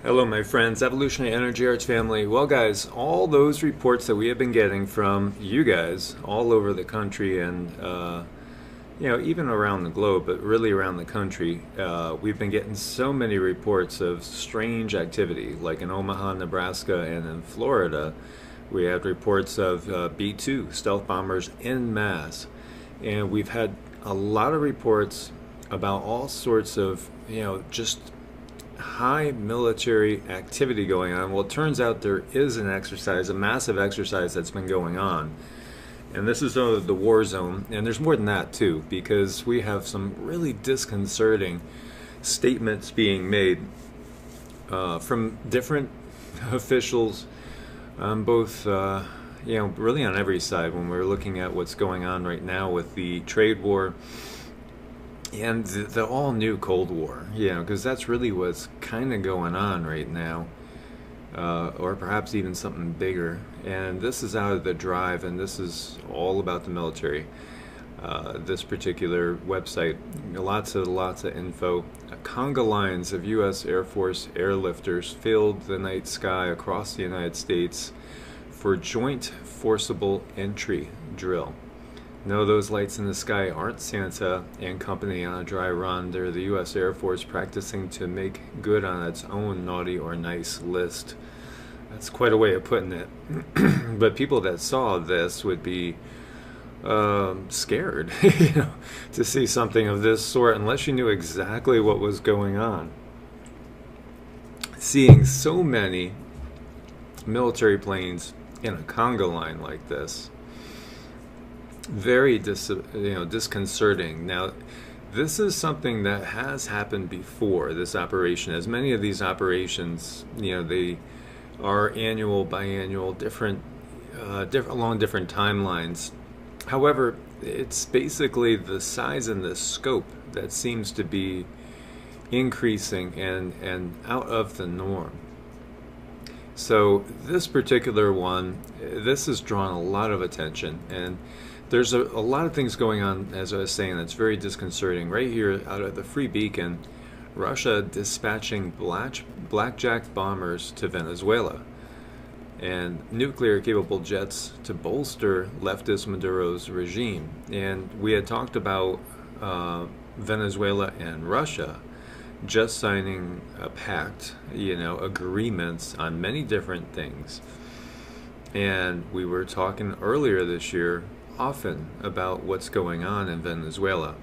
Hello, my friends, Evolutionary Energy Arts family. Well, guys, all those reports that we have been getting from you guys all over the country and, even around the globe, but really around the country, we've been getting so many reports of strange activity, like in Omaha, Nebraska, and in Florida. We had reports of B-2 stealth bombers en masse. And we've had a lot of reports about all sorts of, just high military activity going on. Well, it turns out there is an exercise, a massive exercise that's been going on. And this is the war zone. And there's more than that, too, because we have some really disconcerting statements being made from different officials, both, really on every side when we're looking at what's going on right now with the trade war and the all new Cold War, because that's really what's kind of going on right now, or perhaps even something bigger. And this is out of the drive, and this is all about the military. This particular website, lots of info. Conga lines of U.S. Air Force airlifters filled the night sky across the United States for joint forcible entry drill. No, those lights in the sky aren't Santa and company on a dry run. They're the U.S. Air Force practicing to make good on its own naughty or nice list. That's quite a way of putting it. But people that saw this would be scared, to see something of this sort, unless you knew exactly what was going on. Seeing so many military planes in a conga line like this, very disconcerting. Now, this is something that has happened before, this operation. As many of these operations, they are annual, biannual, different along different timelines. However, it's basically the size and the scope that seems to be increasing and out of the norm. So this particular one, this has drawn a lot of attention, and there's a lot of things going on, as I was saying, that's very disconcerting. Right here, out of the Free Beacon, Russia dispatching blackjack bombers to Venezuela, and nuclear-capable jets to bolster leftist Maduro's regime. And we had talked about Venezuela and Russia just signing a pact, agreements on many different things. And we were talking earlier this year often about what's going on in Venezuela,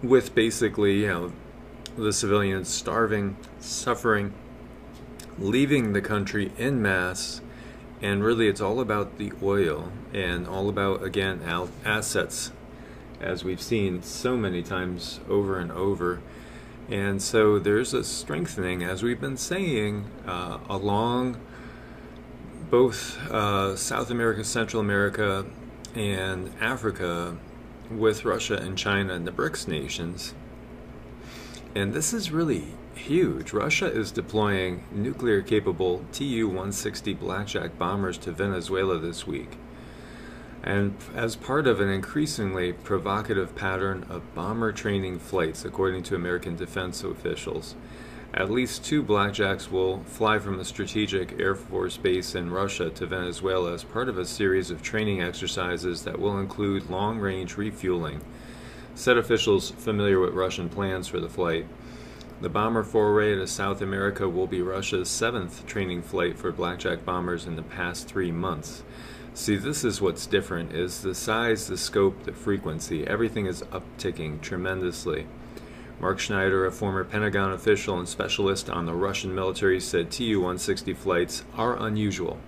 with basically, the civilians starving, suffering, leaving the country en masse, and really it's all about the oil and all about, again, assets, as we've seen so many times over and over. And so there's a strengthening, as we've been saying, along both South America, Central America, and Africa, with Russia and China and the BRICS nations. And this is really huge. Russia is deploying nuclear-capable Tu-160 Blackjack bombers to Venezuela this week, and as part of an increasingly provocative pattern of bomber training flights, according to American defense officials. At least 2 Blackjacks will fly from a strategic Air Force base in Russia to Venezuela as part of a series of training exercises that will include long-range refueling, said officials familiar with Russian plans for the flight. The bomber foray to South America will be Russia's 7th training flight for Blackjack bombers in the past 3 months. See, this is what's different, is the size, the scope, the frequency. Everything is upticking tremendously. Mark Schneider, a former Pentagon official and specialist on the Russian military, said Tu-160 flights are unusual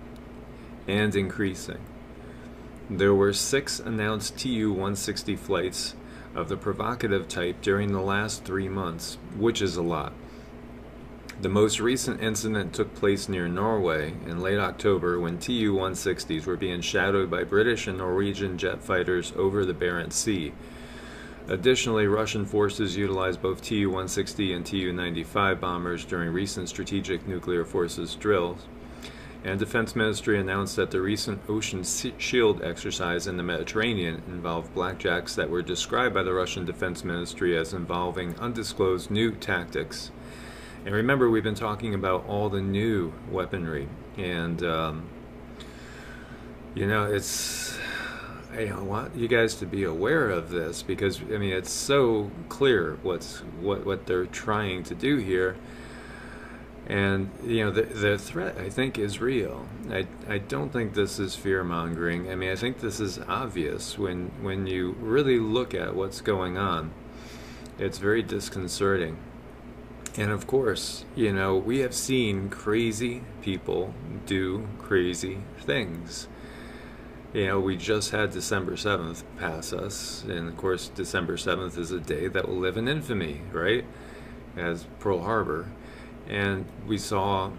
and increasing. There were 6 announced Tu-160 flights of the provocative type during the last 3 months, which is a lot. The most recent incident took place near Norway in late October, when Tu-160s were being shadowed by British and Norwegian jet fighters over the Barents Sea. Additionally, Russian forces utilized both Tu-160 and Tu-95 bombers during recent strategic nuclear forces drills. And Defense Ministry announced that the recent Ocean Shield exercise in the Mediterranean involved blackjacks that were described by the Russian Defense Ministry as involving undisclosed new tactics. And remember, we've been talking about all the new weaponry, and it's I want you guys to be aware of this because I mean it's so clear what they're trying to do here, and the threat I think is real. I don't think this is fear mongering. I mean I think this is obvious when you really look at what's going on. It's very disconcerting. And of course, we have seen crazy people do crazy things. We just had December 7th pass us, and of course, December 7th is a day that will live in infamy, right? As Pearl Harbor. And we saw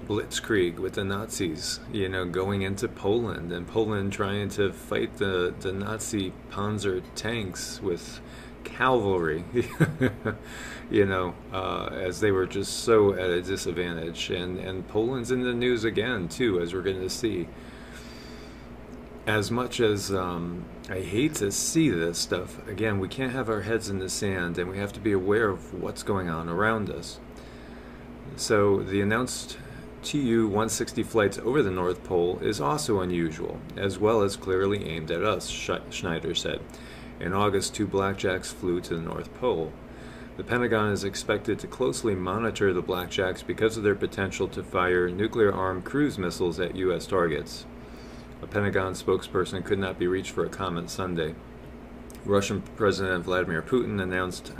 blitzkrieg with the Nazis, going into Poland, and Poland trying to fight the Nazi Panzer tanks with cavalry, as they were just so at a disadvantage. And Poland's in the news again, too, as we're going to see. As much as I hate to see this stuff, again, we can't have our heads in the sand, and we have to be aware of what's going on around us. So the announced Tu-160 flights over the North Pole is also unusual, as well as clearly aimed at us, Schneider said. In August, 2 Blackjacks flew to the North Pole. The Pentagon is expected to closely monitor the Blackjacks because of their potential to fire nuclear-armed cruise missiles at U.S. targets. A Pentagon spokesperson could not be reached for a comment Sunday. Russian President Vladimir Putin announced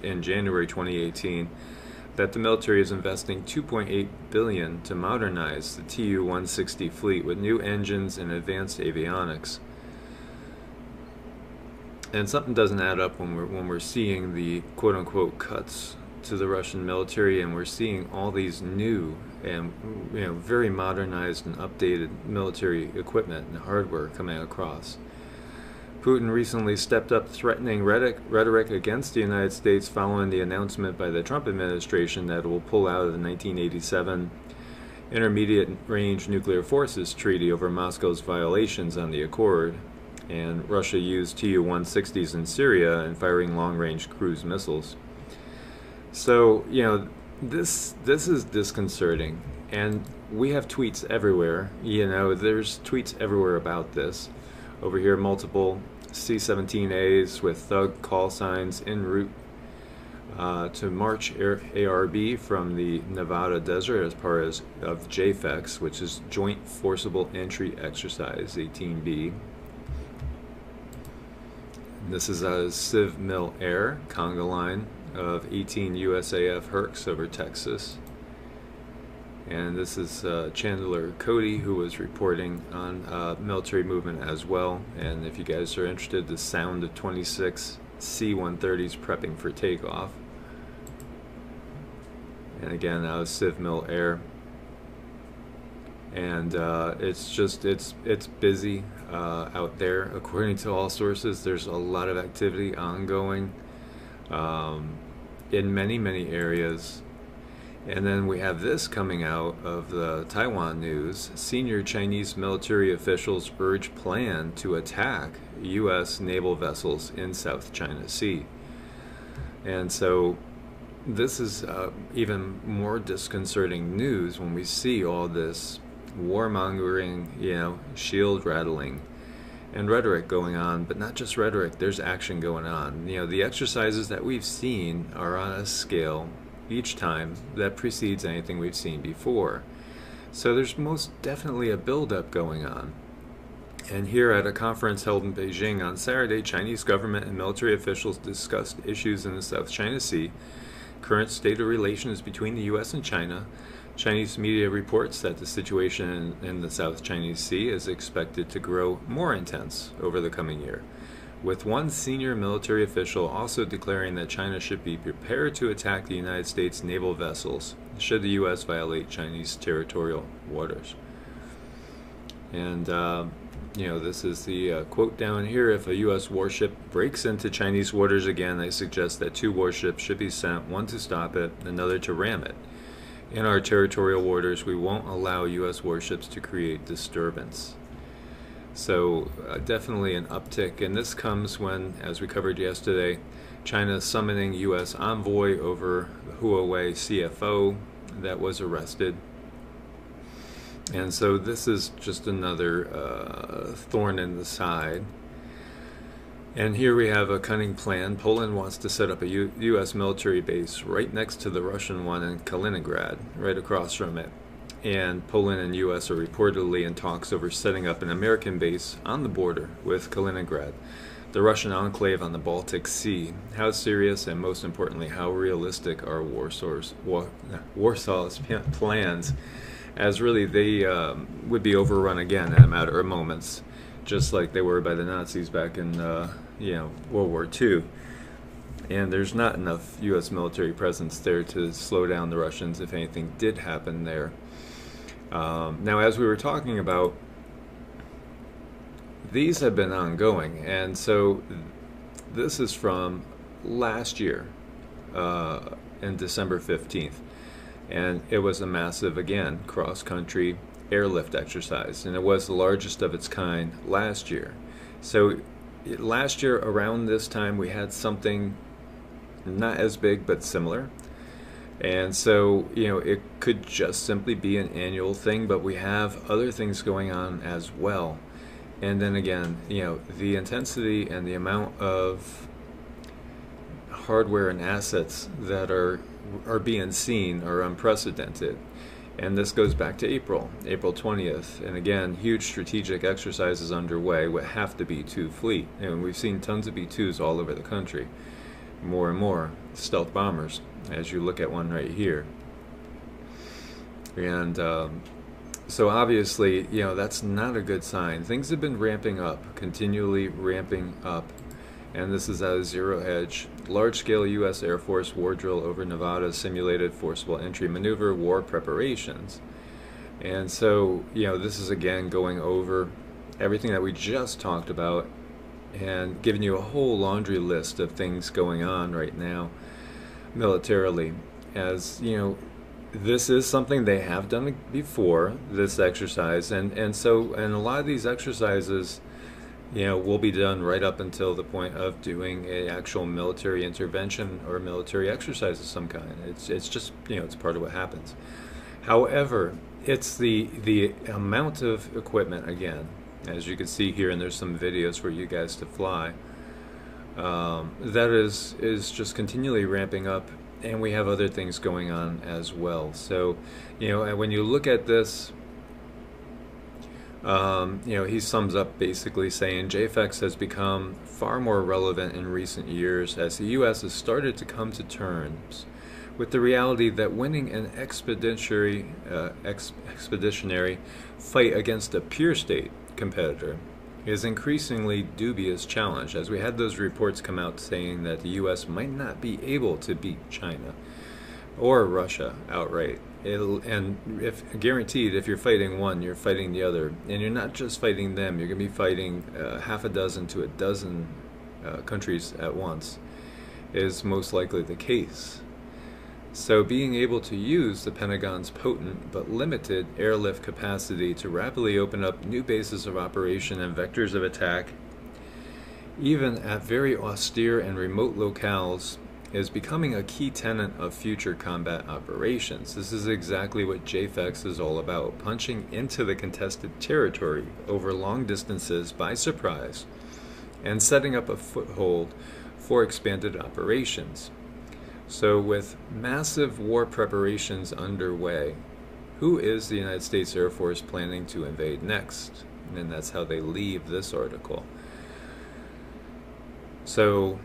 in January 2018 that the military is investing $2.8 billion to modernize the Tu-160 fleet with new engines and advanced avionics. And something doesn't add up when we're seeing the quote-unquote cuts to the Russian military, and we're seeing all these new and very modernized and updated military equipment and hardware coming across. Putin recently stepped up threatening rhetoric against the United States following the announcement by the Trump administration that it will pull out of the 1987 Intermediate Range Nuclear Forces Treaty over Moscow's violations on the accord. And Russia used Tu-160s in Syria in firing long-range cruise missiles. So, this is disconcerting, and we have tweets everywhere. There's tweets everywhere about this. Over here, multiple C-17As with thug call signs en route to march ARB from the Nevada desert as part of JFEX, which is Joint Forcible Entry Exercise 18B. This is a Civ Mil Air conga line of 18 USAF Hercs over Texas. And this is Chandler Cody, who was reporting on military movement as well. And if you guys are interested, the sound of 26 C-130s prepping for takeoff. And again, that was Civ Mil Air. And it's busy out there. According to all sources, there's a lot of activity ongoing in many areas. And then we have this coming out of the Taiwan news. Senior Chinese military officials urge plan to attack U.S. naval vessels in South China Sea. And so this is even more disconcerting news when we see all this warmongering, shield rattling and rhetoric going on, but not just rhetoric, there's action going on. The exercises that we've seen are on a scale each time that precedes anything we've seen before. So there's most definitely a buildup going on. And here at a conference held in Beijing on Saturday, Chinese government and military officials discussed issues in the South China Sea, current state of relations between the U.S. and China. Chinese media reports that the situation in the South China Sea is expected to grow more intense over the coming year, with one senior military official also declaring that China should be prepared to attack the United States naval vessels should the U.S. violate Chinese territorial waters. And, this is the quote down here. If a U.S. warship breaks into Chinese waters again, they suggest that 2 warships should be sent, one to stop it, another to ram it. In our territorial waters, we won't allow U.S. warships to create disturbance. So definitely an uptick, and this comes when, as we covered yesterday, China summoning U.S. envoy over the Huawei CFO that was arrested. And so this is just another thorn in the side. And here we have a cunning plan. Poland wants to set up a U.S. military base right next to the Russian one in Kaliningrad, right across from it. And Poland and U.S. are reportedly in talks over setting up an American base on the border with Kaliningrad, the Russian enclave on the Baltic Sea. How serious and, most importantly, how realistic are Warsaw's plans, as really they would be overrun again in a matter of moments, just like they were by the Nazis back in World War II. And there's not enough U.S. military presence there to slow down the Russians if anything did happen there. Now, as we were talking about, these have been ongoing, and so this is from last year, in December 15th, and it was a massive, again, cross-country airlift exercise, and it was the largest of its kind last year. So last year around this time we had something not as big but similar, and so it could just simply be an annual thing, but we have other things going on as well. And then again, the intensity and the amount of hardware and assets that are being seen are unprecedented. And this goes back to April 20th. And again, huge strategic exercises underway with have to B-2 fleet. And we've seen tons of B-2s all over the country. More and more stealth bombers, as you look at one right here. And so obviously, that's not a good sign. Things have been ramping up, continually ramping up. And this is at a zero hedge. Large-scale U.S. Air Force war drill over Nevada, simulated forcible entry maneuver, war preparations. And so, this is again going over everything that we just talked about and giving you a whole laundry list of things going on right now militarily. As, this is something they have done before, this exercise. And a lot of these exercises will be done right up until the point of doing a actual military intervention or military exercise of some kind. It's just, it's part of what happens. However, it's the amount of equipment, again, as you can see here, and there's some videos for you guys to fly, that is just continually ramping up, and we have other things going on as well. So, when you look at this, he sums up basically saying JFX has become far more relevant in recent years as the U.S. has started to come to terms with the reality that winning an expeditionary fight against a pure state competitor is increasingly dubious challenge, as we had those reports come out saying that the U.S. might not be able to beat China or Russia outright. And if guaranteed, if you're fighting one, you're fighting the other, and you're not just fighting them. You're going to be fighting half a dozen to a dozen countries at once, is most likely the case. So being able to use the Pentagon's potent but limited airlift capacity to rapidly open up new bases of operation and vectors of attack, even at very austere and remote locales, is becoming a key tenet of future combat operations. This is exactly what JFX is all about, punching into the contested territory over long distances by surprise and setting up a foothold for expanded operations. So with massive war preparations underway, who is the United States Air Force planning to invade next? And that's how they leave this article. So,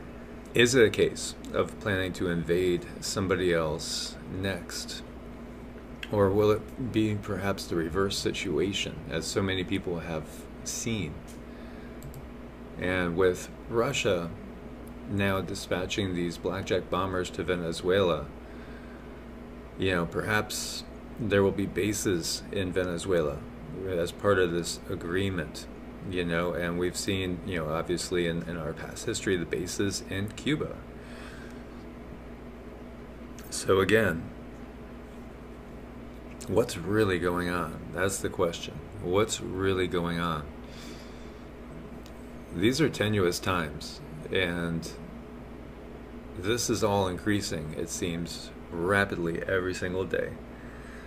is it a case of planning to invade somebody else next? Or will it be perhaps the reverse situation, as so many people have seen? And with Russia now dispatching these blackjack bombers to Venezuela, perhaps there will be bases in Venezuela as part of this agreement. And we've seen, obviously in our past history, the bases in Cuba. So again, what's really going on? That's the question. What's really going on? These are tenuous times, and this is all increasing, it seems, rapidly every single day.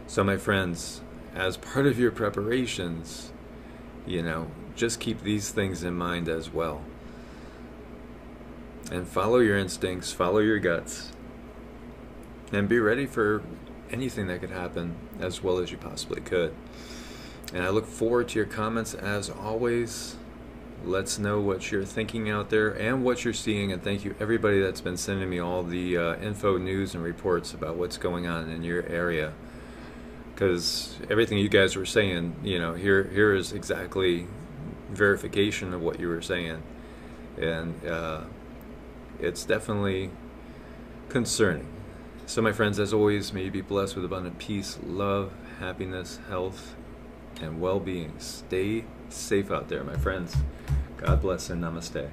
So, my friends, as part of your preparations, just keep these things in mind as well. And follow your instincts, follow your guts, and be ready for anything that could happen as well as you possibly could. And I look forward to your comments as always. Let's know what you're thinking out there and what you're seeing. And thank you everybody that's been sending me all the info, news, and reports about what's going on in your area. Because everything you guys were saying, here is exactly verification of what you were saying. And it's definitely concerning. So, my friends, as always, may you be blessed with abundant peace, love, happiness, health, and well-being. Stay safe out there, my friends. God bless and namaste.